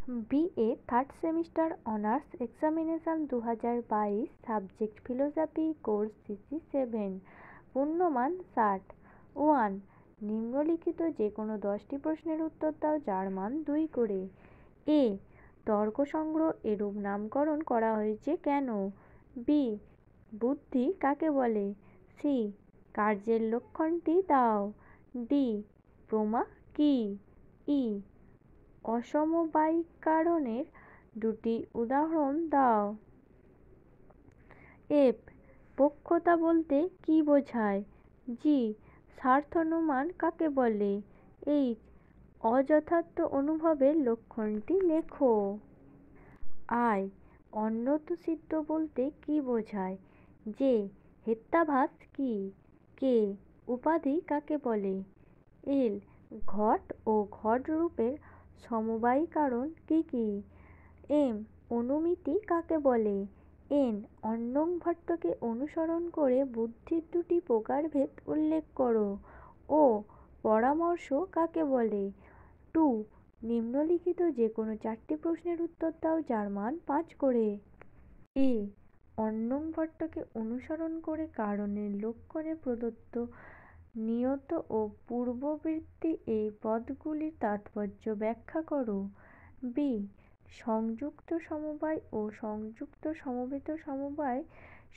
BA third semester honours examination 2022 subject philosophy course CC7 পূর্ণমান 60। 1. নিম্নলিখিত যে কোনো 10টি প্রশ্নের উত্তর দাও যার মান 2 করে। A. তর্ক সংগ্রহ এরূপ নামকরণ করা হয়েছে কেন? B. বুদ্ধি কাকে বলে? C. কার্যের লক্ষণটি দাও। D. প্রমা কি? E. অসমবায়িকরণের দুটি উদাহরণ দাও। F. পক্ষতা বলতে কী বোঝায়? G. স্বার্থানুমান কাকে বলে? H. অযথার্থ অনুভবের লক্ষণটি লেখো। I. অন্যতসিদ্ধ বলতে কী বোঝায়? J. হেত্যাভাস কি? K. উপাধি কাকে বলে? L. ঘট ও ঘটরূপের সমবায়িকরণ কী কী? M. অনুমিতি কাকে বলে? N. অর্ণব ভট্টকে অনুসরণ করে বুদ্ধির দুটি প্রকারভেদ উল্লেখ করো। O. পরামর্শ কাকে বলে? 2. নিম্নলিখিত যে কোনো 4টি প্রশ্নের উত্তর দাও যার মান 5 করে। A. অর্ণব ভট্টকে অনুসরণ করে কারণের লক্ষণে প্রদত্ত নিয়ত ও পূর্ববর্তী এই পদগুলির তাৎপর্য ব্যাখ্যা করো। B. সংযুক্ত সমবায় ও সংযুক্ত সমবেত সমবায়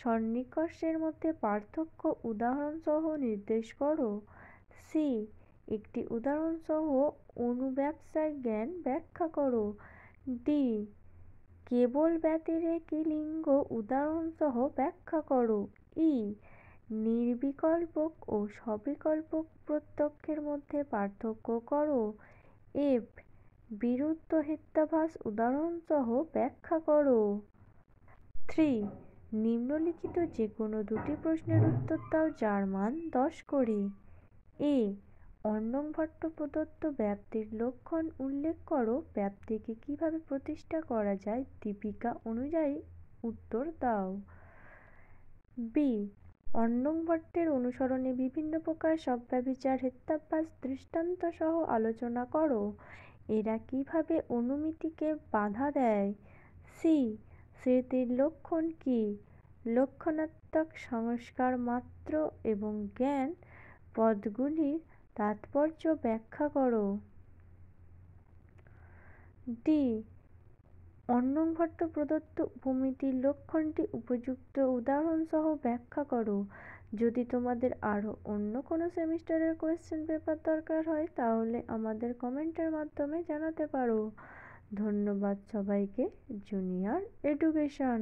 সন্নিকর্ষের মধ্যে পার্থক্য উদাহরণসহ নির্দেশ করো। C. একটি উদাহরণসহ অনুব্যবসায় জ্ঞান ব্যাখ্যা করো। D. কেবল ব্যতিরেকী লিঙ্গ উদাহরণসহ ব্যাখ্যা করো। E. নির্বিকল্পক ও সবিকল্পক প্রত্যক্ষের মধ্যে পার্থক্য করো। F. বিরুদ্ধ হেত্যাভাস উদাহরণসহ ব্যাখ্যা করো। 3. নিম্নলিখিত যে কোনো 2টি প্রশ্নের উত্তর দাও যার মান 10 করে। A. অর্ণব ভট্ট প্রদত্ত ব্যাপ্তির লক্ষণ উল্লেখ করো। ব্যাপ্তিকে কিভাবে প্রতিষ্ঠা করা যায় দীপিকা অনুযায়ী উত্তর দাও। B. অর্ণব ভট্টের অনুসরণে বিভিন্ন প্রকার সব্যভিচার হেত্যাভাস দৃষ্টান্ত সহ আলোচনা করো। এরা কিভাবে অনুমিতিকে বাধা দেয়? C. স্মৃতির লক্ষণ কি? লক্ষণাত্মক সংস্কার মাত্র এবং জ্ঞান পদগুলির তাৎপর্য ব্যাখ্যা করো। D. অর্ণব ভট্ট প্রদত্ত উপমিতির লক্ষণটি উপযুক্ত উদাহরণসহ ব্যাখ্যা করো। যদি তোমাদের আরও অন্য কোনো সেমিস্টারের কোয়েশ্চেন পেপার দরকার হয় তাহলে আমাদের কমেন্টের মাধ্যমে জানাতে পারো। ধন্যবাদ সবাইকে। Junior education.